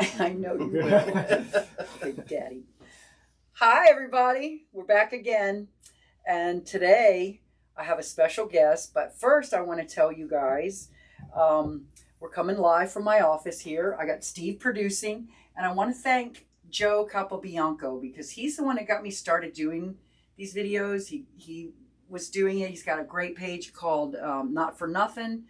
I know you will. Big Daddy. Hi, everybody. We're back again. And today I have a special guest. But first, I want to tell you guys we're coming live from my office here. I got Steve producing. And I want to thank Joe Capobianco because he's the one that got me started doing these videos. He was doing it. He's got a great page called Not For Nothing.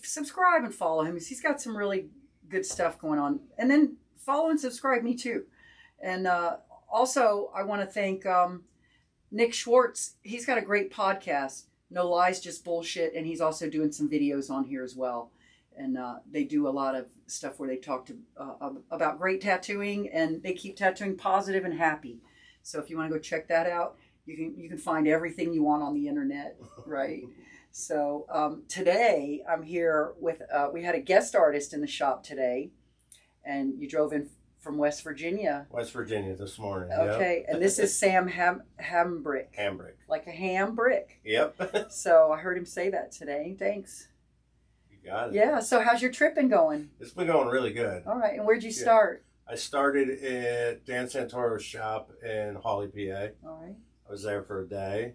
Subscribe and follow him. He's got some really good stuff going on. And then follow and subscribe me too. And also, I want to thank Nick Schwartz. He's got a great podcast, No Lies, Just Bullshit. And he's also doing some videos on here as well. And they do a lot of stuff where they talk about great tattooing, and they keep tattooing positive and happy. So if you want to go check that out, you can find everything you want on the internet, right? So today I'm here with, we had a guest artist in the shop today, and you drove in from West Virginia. West Virginia this morning. Okay, yep. And this is Sam Hambrick. Hambrick. Like a ham brick. Yep. So I heard him say that today. Thanks. You got it. Yeah, so how's your trip been going? It's been going really good. All right, and where'd you start? I started at Dan Santoro's shop in Hawley, PA. All right. I was there for a day.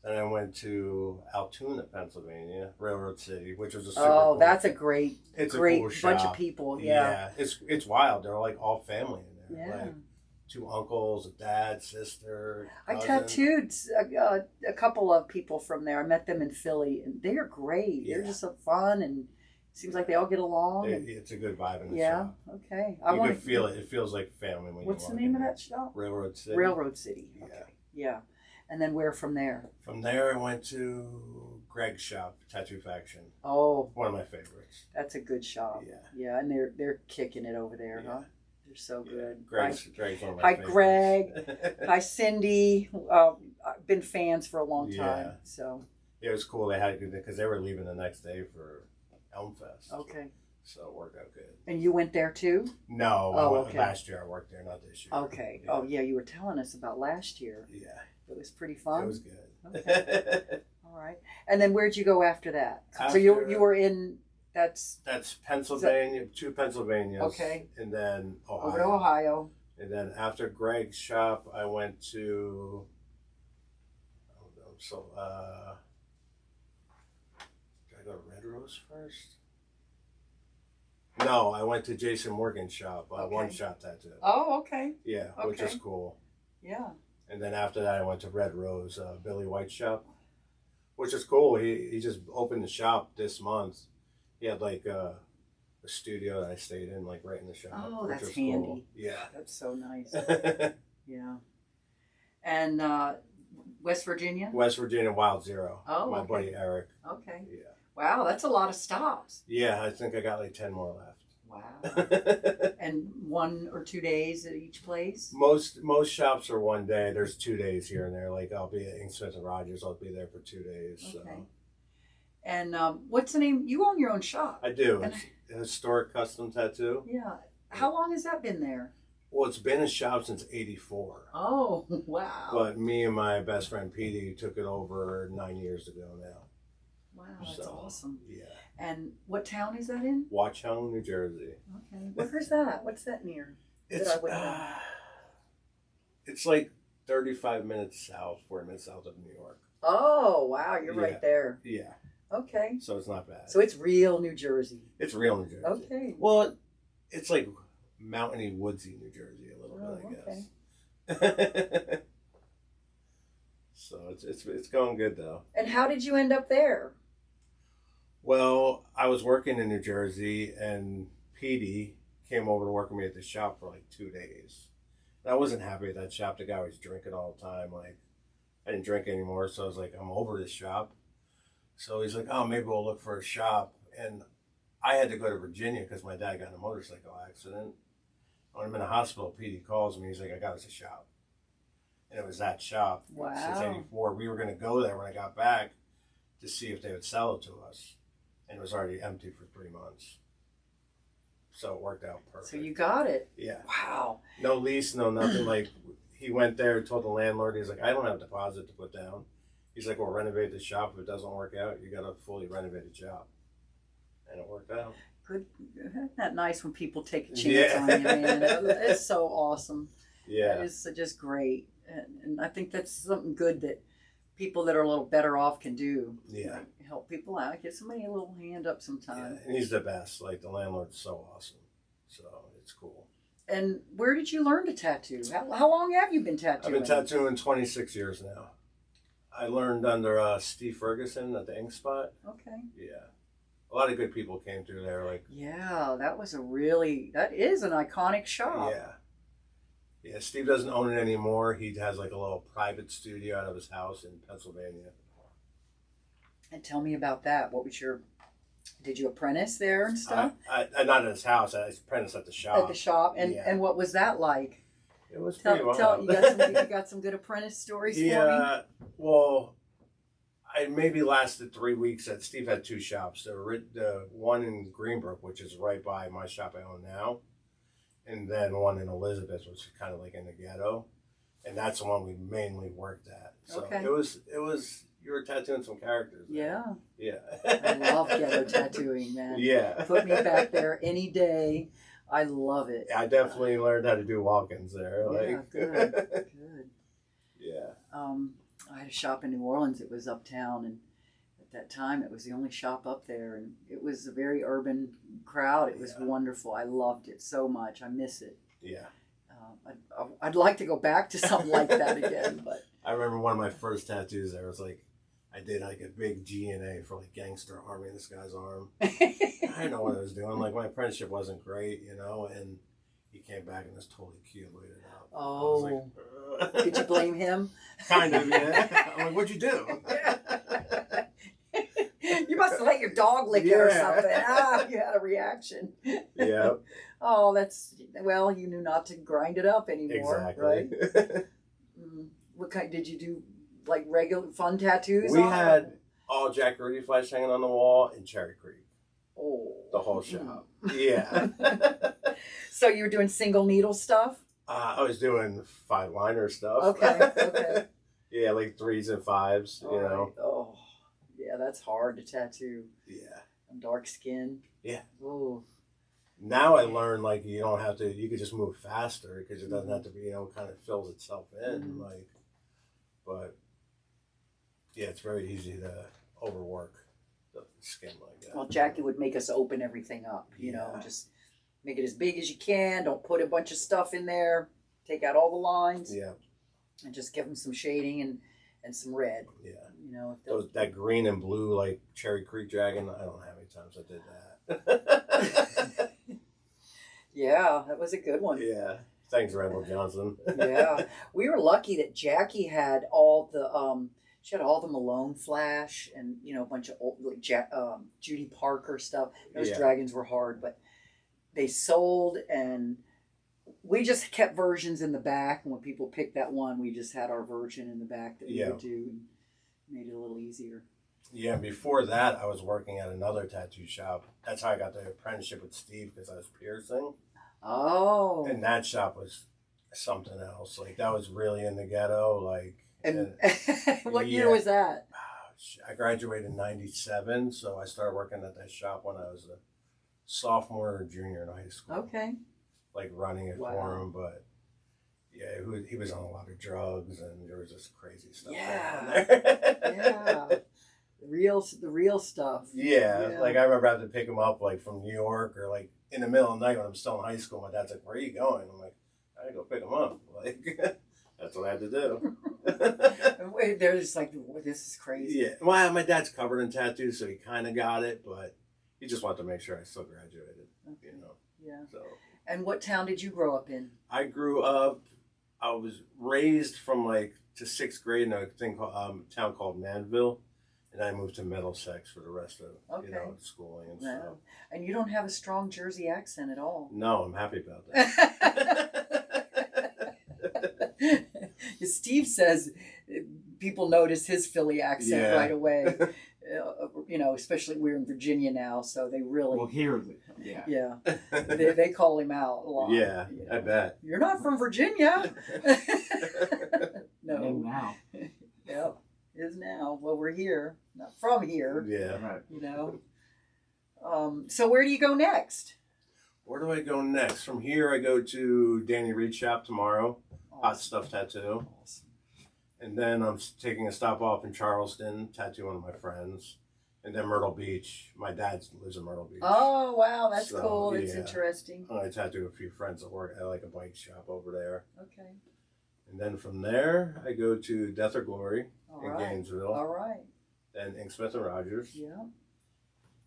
Then I went to Altoona, Pennsylvania, Railroad City, which was a super cool. That's a great cool bunch of people. Yeah. It's wild. They're like all family in there. Yeah. Like 2 uncles, a dad, sister, cousin. I tattooed a couple of people from there. I met them in Philly, and they are great. Yeah. They're just so fun, and it seems like they all get along. It's a good vibe in the shop. Okay. You can feel it. It feels like family when What's you the walk name in. of that shop? Railroad City. Railroad City. Okay. Yeah. And then where from there? From there, I went to Greg's shop, Tattoo Faction. Oh, one of my favorites. That's a good shop. Yeah. Yeah, and they're kicking it over there, huh? They're so good. Greg's one of my favorites. Hi, Greg. Hi, Cindy. I've been fans for a long time. Yeah. So. It was cool. They had to do that because they were leaving the next day for Elm Fest. Okay. So it worked out good. And you went there too? No. Okay. Last year I worked there, not this year. Okay. Yeah. Oh, yeah. You were telling us about last year. Yeah. It was pretty fun. It was good. Okay. All right. And then where'd you go after that? So you were in, that's Pennsylvania, 2 Pennsylvanias. Okay. And then Ohio. Over to Ohio. And then after Greg's shop, I went to, did I go to Red Rose first? No, I went to Jason Morgan's shop, One Shot Tattoo. Oh, okay. Yeah, okay. Which is cool. Yeah. And then after that, I went to Red Rose, Billy White's shop, which is cool. He just opened the shop this month. He had like a studio that I stayed in, like right in the shop. Oh, that's handy. Cool. Yeah. That's so nice. Yeah. And West Virginia? West Virginia, Wild Zero. Oh, My buddy Eric. Okay. Yeah. Wow, that's a lot of stops. Yeah, I think I got like 10 more left. Wow. And 1 or 2 days at each place? Most shops are 1 day. There's 2 days here and there. Like I'll be at Smith and Rogers. I'll be there for 2 days. Okay. So. And what's the name? You own your own shop. I do. It's Historic Custom Tattoo. Yeah. How long has that been there? Well, it's been a shop since '84. Oh, wow. But me and my best friend Petey took it over 9 years ago now. Wow, that's awesome. Yeah. And what town is that in? Watchung, New Jersey. Okay. Where's that? What's that near? It's like 35 minutes south, 40 minutes south of New York. Oh, wow. You're right there. Yeah. Okay. So it's not bad. So it's real New Jersey. It's real New Jersey. Okay. Well, it's like mountainy, woodsy New Jersey a little bit, I guess. So it's going good though. And how did you end up there? Well, I was working in New Jersey, and Petey came over to work with me at the shop for like 2 days. And I wasn't happy at that shop. The guy was drinking all the time. Like, I didn't drink anymore, so I was like, I'm over this shop. So he's like, oh, maybe we'll look for a shop. And I had to go to Virginia because my dad got in a motorcycle accident. When I'm in the hospital, Petey calls me. He's like, I got us a shop. And it was that shop since '84. We were going to go there when I got back to see if they would sell it to us. And it was already empty for 3 months. So it worked out perfect. So you got it. Yeah. Wow. No lease, no nothing. Like, he went there, told the landlord, he's like, I don't have a deposit to put down. He's like, well, renovate the shop. If it doesn't work out, you got a fully renovated shop. And it worked out. good. Isn't that nice when people take a chance on you, man? It's so awesome. Yeah. It's just great. And I think that's something good that people that are a little better off can do. Yeah. Like, help people out. Get somebody a little hand up sometime. Yeah. And he's the best. Like, the landlord's so awesome. So it's cool. And where did you learn to tattoo? How long have you been tattooing? I've been tattooing 26 years now. I learned under Steve Ferguson at the Ink Spot. Okay. Yeah. A lot of good people came through there. Like, yeah, that is an iconic shop. yeah. Yeah, Steve doesn't own it anymore. He has like a little private studio out of his house in Pennsylvania. And tell me about that. Did you apprentice there and stuff? I not at his house. I apprenticed at the shop. At the shop. And what was that like? It was pretty wild. You got some good apprentice stories for me? Yeah, well, I maybe lasted 3 weeks. Steve had 2 shops. The one in Greenbrook, which is right by my shop I own now, and then one in Elizabeth, which is kind of like in the ghetto, and that's the one we mainly worked at. So okay. it was you were tattooing some characters. Yeah. Yeah. I love ghetto tattooing, man. Yeah. Put me back there any day. I love it. I definitely learned how to do walk-ins there. Yeah, good. Good. Yeah. I had a shop in New Orleans. It was uptown, and at that time, it was the only shop up there, and it was a very urban crowd. It was wonderful. I loved it so much. I miss it. Yeah. I'd like to go back to something like that again, but I remember one of my first tattoos there was like, I did like a big G&A for like Gangster Army in this guy's arm. I didn't know what I was doing. Like, my apprenticeship wasn't great, and he came back and was totally keloided up. Oh. Did you blame him? Kind of, yeah. I'm like, what'd you do? You must have let your dog lick it or something. You had a reaction. Yeah. Oh, you knew not to grind it up anymore. Exactly. Right? What kind did you do? Like regular fun tattoos? We had all Jack Rudy flags hanging on the wall in Cherry Creek. Oh. The whole shop. Yeah. So you were doing single needle stuff? I was doing 5-liner stuff. Okay. Yeah, like 3s and 5s, you know. Right. Oh, yeah, that's hard to tattoo. Yeah. Dark skin. Yeah. Oh. Now I learned, like, you don't have to, you could just move faster because it doesn't have to be, kind of fills itself in, but yeah, it's very easy to overwork the skin like that. Well, Jackie would make us open everything up, you know, just make it as big as you can. Don't put a bunch of stuff in there. Take out all the lines. Yeah. And just give them some shading and some red. Yeah. You know, that green and blue, like Cherry Creek Dragon, I don't know how many times I did that. Yeah, that was a good one. Yeah. Thanks, Randall Johnson. Yeah. We were lucky that Jackie had all the she had all the Malone Flash and, a bunch of old, like Judy Parker stuff. Those dragons were hard, but they sold, and we just kept versions in the back. And when people picked that one, we just had our version in the back that we would do, and made it a little easier. Yeah, before that, I was working at another tattoo shop. That's how I got the apprenticeship with Steve, because I was piercing. Oh. And that shop was something else. Like, that was really in the ghetto. Like, and what year was that? I graduated in '97, so I started working at that shop when I was a sophomore or junior in high school. Okay. Like, running it for him, but yeah, he was on a lot of drugs, and there was just crazy stuff going on there. Yeah. The real stuff. Yeah, like I remember having to pick him up like from New York, or like in the middle of the night when I'm still in high school. My dad's like, "Where are you going?" I'm like, "I gotta go pick him up." Like, that's what I had to do. Wait, they're just like, "This is crazy." Yeah, well, my dad's covered in tattoos, so he kind of got it, but he just wanted to make sure I still graduated. Okay. Yeah. So. And what town did you grow up in? I grew up. I was raised from like to 6th grade in a town called Manville. And I moved to Middlesex for the rest of schooling and stuff. And you don't have a strong Jersey accent at all. No, I'm happy about that. Steve says people notice his Philly accent right away. Especially we're in Virginia now, so they really. Well, here, yeah, they call him out a lot. Yeah, I bet. You're not from Virginia. No. And now. Yep. Is now. Well, we're here, not from here. Yeah. Right. So where do you go next? Where do I go next? From here, I go to Danny Reed's shop tomorrow. Hot Stuff Tattoo. Awesome. And then I'm taking a stop off in Charleston, tattoo one of my friends. And then Myrtle Beach. My dad lives in Myrtle Beach. Oh, wow. That's So, cool. That's yeah. interesting. I tattoo a few friends that work at like a bike shop over there. Okay. And then from there, I go to Death or Glory All in right. Gainesville. All right. Then Inksmith and Rogers. Yeah.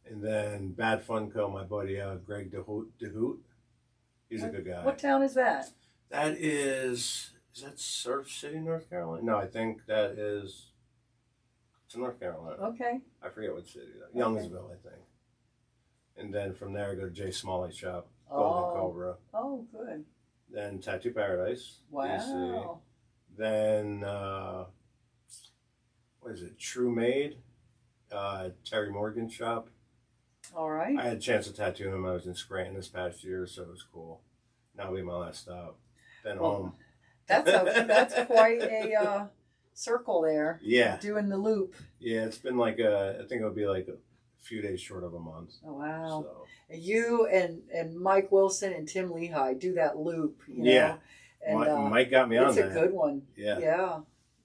And then Bad Fun Co., my buddy Greg DeHoot. He's a good guy. What town is that? That is that Surf City, North Carolina? No, I think that is, it's in North Carolina. Okay. I forget what city. Youngsville, I think. And then from there, I go to Jay Smalley's shop, Golden Cobra. Oh, good. Then Tattoo Paradise, Wow. DC. Then, what is it, True Made, Terry Morgan's shop. All right. I had a chance to tattoo him. I was in Scranton this past year, so it was cool. That'll be my last stop. Then home. That's quite a circle there. Yeah. Doing the loop. Yeah, it's been like I think it'll be like a few days short of a month. Oh, wow. So. You and Mike Wilson and Tim Lehigh do that loop, you know? Yeah. And Mike got me on that. It's a good one. Yeah. Yeah.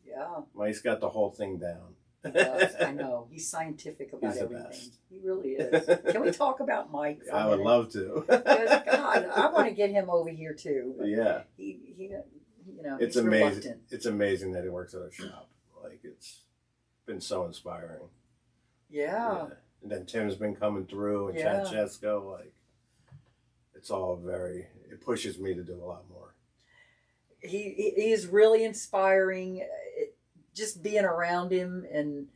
Yeah. Mike's got the whole thing down. I know. He's scientific about He's the everything. best. He really is. Can we talk about Mike for a I would minute? love to. God, I want to get him over here too. Yeah. He you know, It's he's amazing. reluctant. It's amazing that he works at a shop. Like, it's been so inspiring. Yeah. And then Tim's been coming through, and Yeah. Chad Chesko. Like, it's all it pushes me to do a lot more. He is really inspiring. Just being around him and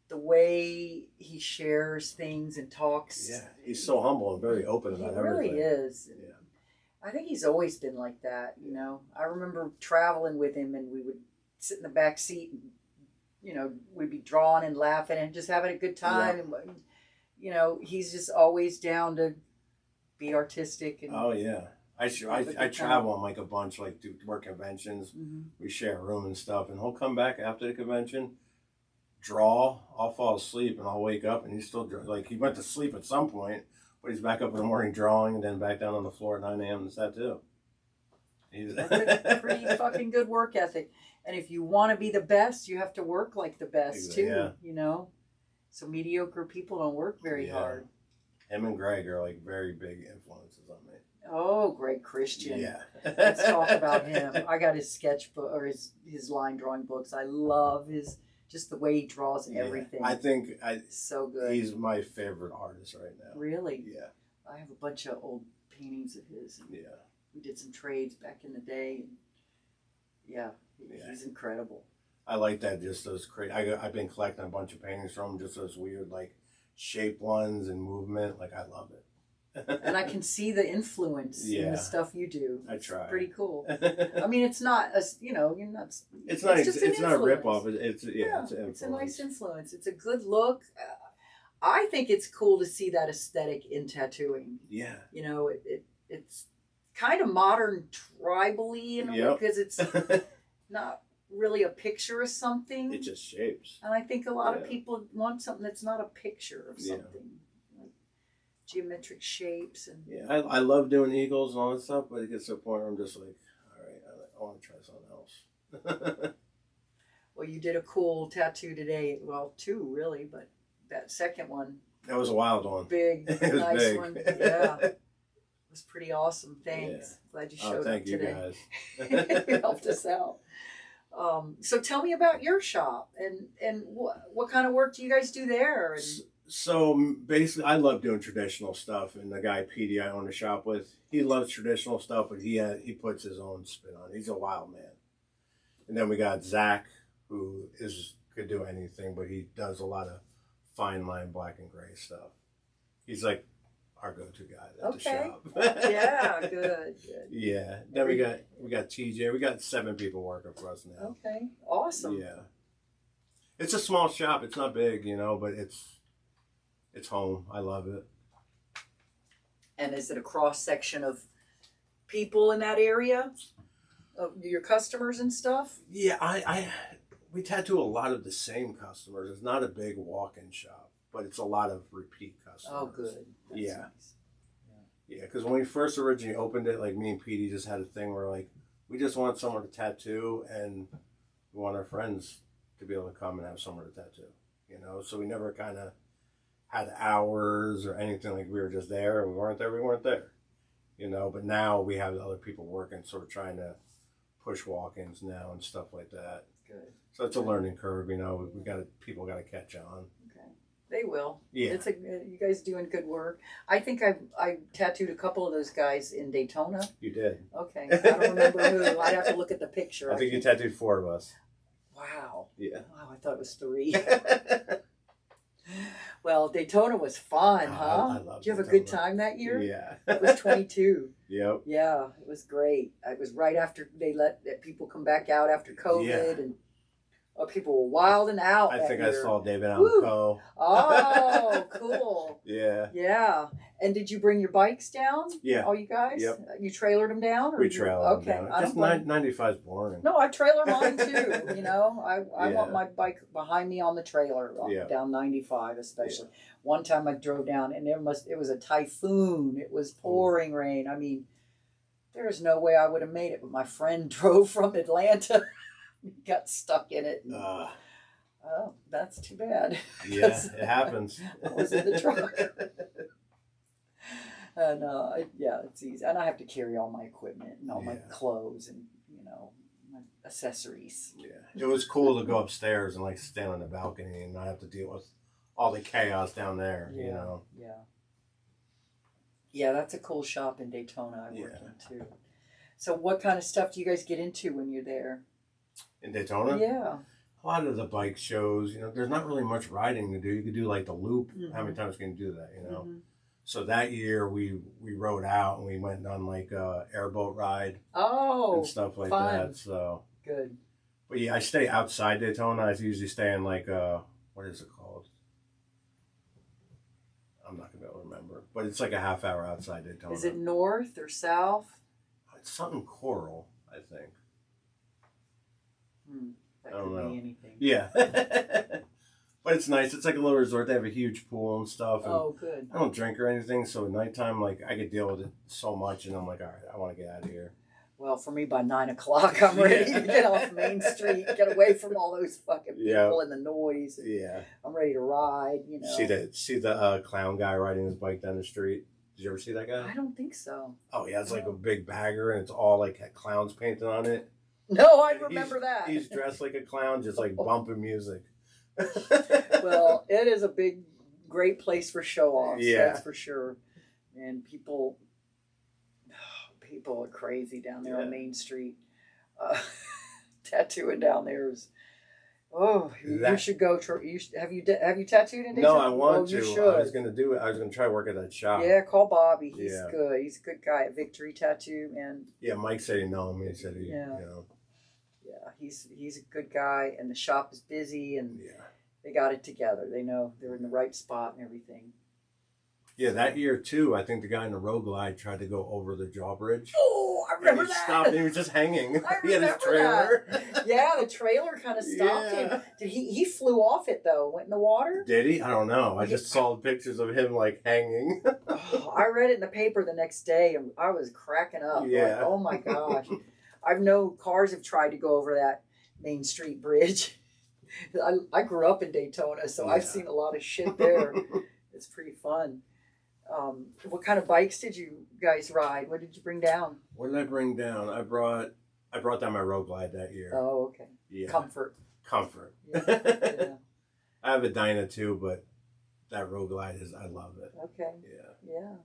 the way he shares things and talks. Yeah, he's so humble and very open about everything. He really is. Yeah. I think he's always been like that, you know. I remember traveling with him and we would sit in the back seat and, you know, we'd be drawing and laughing and just having a good time. Yeah. And, you know, he's just always down to be artistic. And, Oh, yeah. I travel on like a bunch, like do work conventions. Mhm. We share a room and stuff, and he'll come back after the convention, draw. I'll fall asleep, and I'll wake up, and he's still like he went to sleep at some point, but he's back up in the morning drawing, and then back down on the floor at 9 a.m. and that too. He's pretty fucking good work ethic. And if you want to be the best, you have to work like the best too. Yeah. You know, so mediocre people don't work very hard. Him and Greg are like very big influences on me. Oh, Greg Christian. Yeah. Let's talk about him. I got his sketchbook or his line drawing books. I love just the way he draws everything. I think so good. He's my favorite artist right now. Really? Yeah. I have a bunch of old paintings of his. Yeah. We did some trades back in the day. And he's incredible. I like that. Just those crazy. I've been collecting a bunch of paintings from him. Just those weird like shape ones and movement. Like I love it. And I can see the influence in the stuff you do. I try. It's pretty cool. I mean, it's not a, you know, you're not. It's not. just It's not a rip off. It's It's a nice influence. It's a good look. I think it's cool to see that aesthetic in tattooing. Yeah. You know, it's kind of modern tribally in a way because it's not really a picture of something. It just shapes. And I think a lot of people want something that's not a picture of something. Like geometric shapes and I love doing eagles and all that stuff, but it gets to a point where I'm just like, all right, I want to try something else. Well, you did a cool tattoo today. Well, two really, but that second one. That was a wild one. Big, It was nice big. one. Yeah. It was pretty awesome. Thanks. Yeah. Glad you showed thank up you today. guys. You helped us out. So tell me about your shop and what kind of work do you guys do there? And So basically, I love doing traditional stuff, and the guy Petey I own a shop with, he loves traditional stuff, but he puts his own spin on it. He's a wild man. And then we got Zach, who could do anything, but he does a lot of fine line black and gray stuff. He's like our go-to guy at the shop. Yeah, good. Yeah. Then we got TJ. We got 7 people working for us now. Okay, awesome. Yeah. It's a small shop. It's not big, but it's home. I love it. And is it a cross section of people in that area? Of your customers and stuff? Yeah, we tattoo a lot of the same customers. It's not a big walk-in shop. but it's a lot of repeat customers. Oh, good. That's Yeah. nice. Yeah, because when we first originally opened it, like me and Petey just had a thing where like we just want someone to tattoo, and we want our friends to be able to come and have somewhere to tattoo. You know, so we never kind of had hours or anything. Like we were just there, and we weren't there. We weren't there. You know, but now we have other people working, so we're trying to push walk-ins now and stuff like that. Good. So it's a learning curve. You know, people got to catch on. They will. Yeah. You guys doing good work. I think I tattooed a couple of those guys in Daytona. You did. Okay. I don't remember who. I'd have to look at the picture. I think you tattooed 4 of us. Wow. Yeah. Wow, I thought it was 3. Well, Daytona was fun, huh? I love Did you have a Daytona. good time that year? Yeah. It was 22. Yep. Yeah, it was great. It was right after they let people come back out after COVID, Yeah. and people were wilding out. I that think year. I saw David Woo. Alco. Oh, cool. Yeah. Yeah. And did you bring your bikes down? Yeah. All you guys? Yep. You trailered them down? We trailered them down. I Just don't blame- 95 is boring. No, I trailer mine too. You know, I Yeah. want my bike behind me on the trailer, Yeah. down 95 especially. One time I drove down and it was a typhoon. It was pouring rain. I mean, there's no way I would have made it, but my friend drove from Atlanta, got stuck in it. Oh, that's too bad. Yeah, it happens. I was in the truck. And it's easy. And I have to carry all my equipment and all my clothes and, my accessories. Yeah. It was cool to go upstairs and like stand on the balcony and not have to deal with all the chaos down there, you know. Yeah. Yeah, that's a cool shop in Daytona I worked in too. So what kind of stuff do you guys get into when you're there? In Daytona? Yeah. A lot of the bike shows, there's not really much riding to do. You could do like the loop. Mm-hmm. How many times can you do that, Mm-hmm. So that year we rode out and we went on like a airboat ride and stuff like fun. that. So good. But yeah, I stay outside Daytona. I usually stay in like what is it called? I'm not gonna be able to remember. But it's like a half hour outside Daytona. Is it north or south? It's something Coral, I think. That I don't could know. be anything. Yeah. But it's nice. It's like a little resort. They have a huge pool and stuff. And Oh, good. I don't drink or anything, so at nighttime, like, I could deal with it so much, and I'm like, all right, I want to get out of here. Well, for me, by 9 o'clock, I'm ready to get off Main Street, get away from all those fucking people and the noise. Yeah. I'm ready to ride, See the clown guy riding his bike down the street? Did you ever see that guy? I don't think so. Oh, yeah, it's like a big bagger, and it's all like clowns painted on it. No, I remember that. He's dressed like a clown, just like bumping music. Well, it is a great place for show-offs. Yeah. That's for sure. And people are crazy down there on Main Street. Tattooing down there is. Oh, you should go. Have you tattooed in Daytona? No, I want to. You should. I was gonna do it. I was gonna try to work at that shop. Yeah, call Bobby. He's Yeah. good. He's a good guy at Victory Tattoo, man. Yeah, Mike said he know him. He said he, Yeah, he's a good guy, and the shop is busy, and they got it together. They know they're in the right spot and everything. Yeah, that year too, I think the guy in the road glide tried to go over the drawbridge. Oh, I remember and he that. stopped and he was just hanging. I He had his remember trailer. that. Yeah, the trailer kind of stopped him. Did he flew off it though? Went in the water? Did he? I don't know. I just saw pictures of him like hanging. Oh, I read it in the paper the next day and I was cracking up. Yeah. Like, oh my gosh. I've known cars have tried to go over that Main Street bridge. I grew up in Daytona, so I've seen a lot of shit there. It's pretty fun. What kind of bikes did you guys ride? What did you bring down? What did I bring down? I brought down my road glide that year. Oh, okay. Yeah. Comfort. Yeah. Yeah. I have a Dyna too, but that road glide I love it. Okay. Yeah.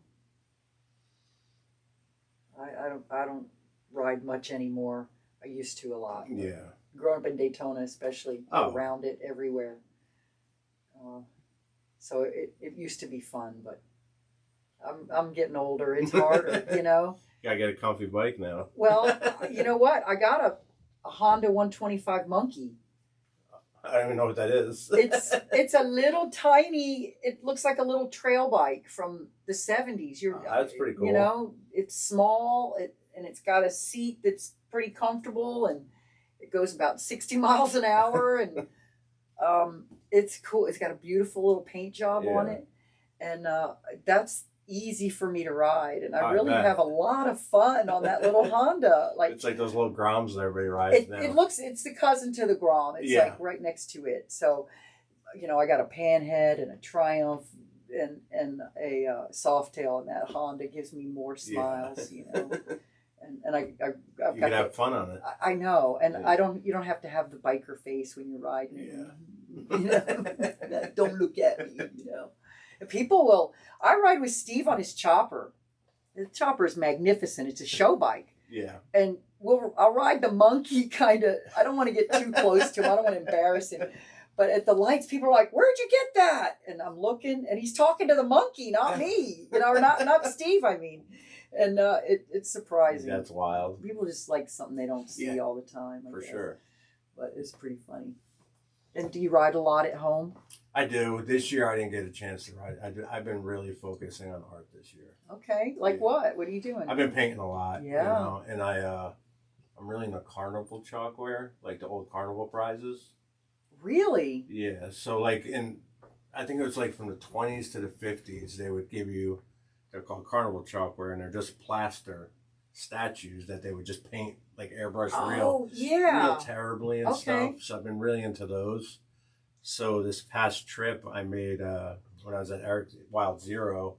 I don't ride much anymore. I used to a lot. Yeah. Growing up in Daytona, especially around it everywhere. So it used to be fun, but I'm getting older. It's harder, Gotta get a comfy bike now. Well, you know what? I got a Honda 125 Monkey. I don't even know what that is. It's a little tiny. It looks like a little trail bike from the 70s. That's pretty cool. It's small. And it's got a seat that's pretty comfortable, and it goes about 60 miles an hour, and It's cool. It's got a beautiful little paint job on Yeah. it, and that's easy for me to ride. And I I really bet. have a lot of fun on that little Honda. Like It's like those little Groms that everybody rides now. it's the cousin to the Grom. It's Yeah. like right next to it. So, you know, I got a Panhead and a Triumph and a Softail, and that Honda gives me more smiles. You know. And I've You got can have fun on it. I know, and Yeah. you don't have to have the biker face when you're riding. Yeah. You know? Don't look at me, you know. And people will. I ride with Steve on his chopper. The chopper is magnificent. It's a show bike, Yeah. and I'll ride the monkey kind of. I don't want to get too close to him. I don't want to embarrass him. But at the lights, people are like, "Where'd you get that?" And I'm looking, and he's talking to the monkey, not me. You know, or not Steve. I mean. And it's surprising. That's wild. People just like something they don't see all the time. I For guess. sure. But it's pretty funny. And do you ride a lot at home? I do. This year I didn't get a chance to ride. I've been really focusing on art this year. Okay. Like what? What are you doing? I've been painting a lot. Yeah. You know, and I'm really into carnival chalkware, like the old carnival prizes. Really? Yeah. So like I think it was like from the 20s to the 50s, they would give you, they're called carnival chalkware, and they're just plaster statues that they would just paint like airbrush real terribly and stuff. So I've been really into those. So this past trip I made when I was at Wild Zero,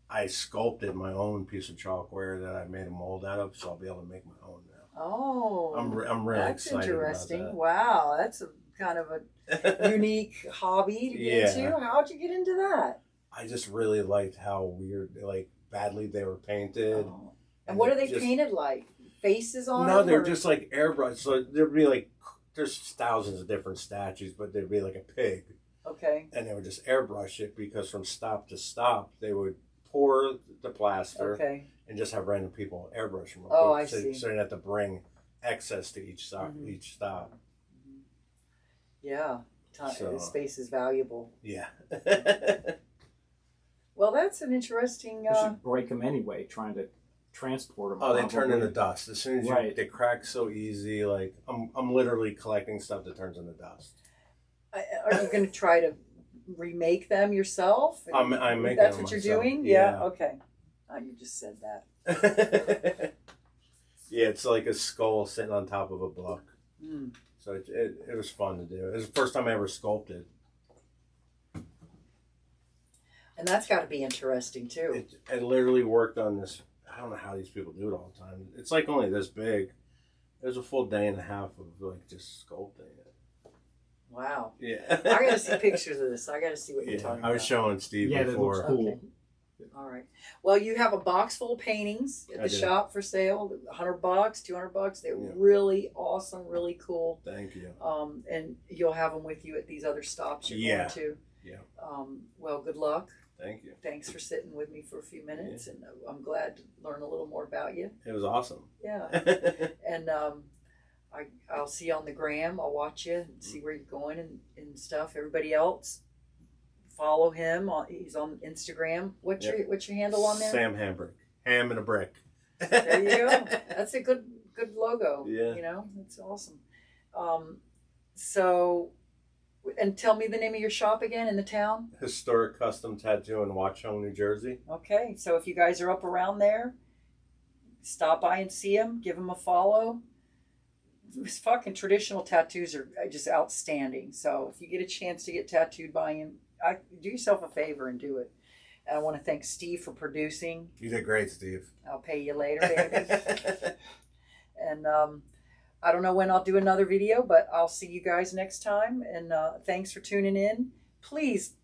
I sculpted my own piece of chalkware that I made a mold out of, so I'll be able to make my own now. Oh, I'm really that's excited interesting. about that. Wow, that's a kind of a unique hobby to get into. How'd you get into that? I just really liked how weird, like badly they were painted. Oh. And what are they painted like? Faces on them? No, they're just like airbrush. So there'd be like, there's thousands of different statues, but there'd be like a pig. Okay. And they would just airbrush it, because from stop to stop, they would pour the plaster and just have random people airbrush them. Oh, I see. So you have to bring excess to each stop. Each stop. Yeah. Space is valuable. Yeah. Well, that's an interesting. You should break them anyway, trying to transport them. Oh, they turn into dust as soon as they crack so easy. Like I'm literally collecting stuff that turns into dust. Are you going to try to remake them yourself? I'm making. That's them what myself. you're doing. Yeah. Okay. Oh, you just said that. Yeah, it's like a skull sitting on top of a book. Mm. So it was fun to do. It was the first time I ever sculpted. And that's got to be interesting too. I literally worked on this. I don't know how these people do it all the time. It's like only this big. It was a full day and a half of like just sculpting it. Wow. Yeah. I got to see pictures of this. I got to see what you're talking about. I was showing Steve before. That looks cool. Okay. All right. Well, you have a box full of paintings at the shop for sale. $100, $200. They're really awesome, really cool. Thank you. And you'll have them with you at these other stops you're going to. Yeah. Well, good luck. Thank you. Thanks for sitting with me for a few minutes, and I'm glad to learn a little more about you. It was awesome. Yeah. And I'll see you on the gram. I'll watch you and see where you're going and stuff. Everybody else, follow him. He's on Instagram. What's your handle on there? Sam Hambrick. Ham and a brick. There you go. That's a good logo. Yeah. You know, that's awesome. So, and tell me the name of your shop again in the town. Historic Custom Tattoo in Watchung, New Jersey. Okay, so if you guys are up around there, stop by and see him. Give him a follow. His fucking traditional tattoos are just outstanding. So if you get a chance to get tattooed by him, do yourself a favor and do it. And I want to thank Steve for producing. You did great, Steve. I'll pay you later, baby. And I don't know when I'll do another video, but I'll see you guys next time. And thanks for tuning in. Please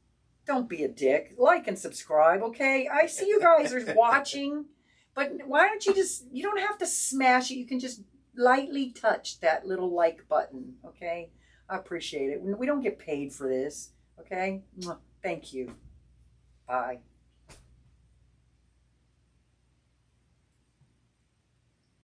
don't be a dick. Like and subscribe, okay? I see you guys are watching, but why don't you don't have to smash it. You can just lightly touch that little like button, okay? I appreciate it. We don't get paid for this, okay? Thank you. Bye.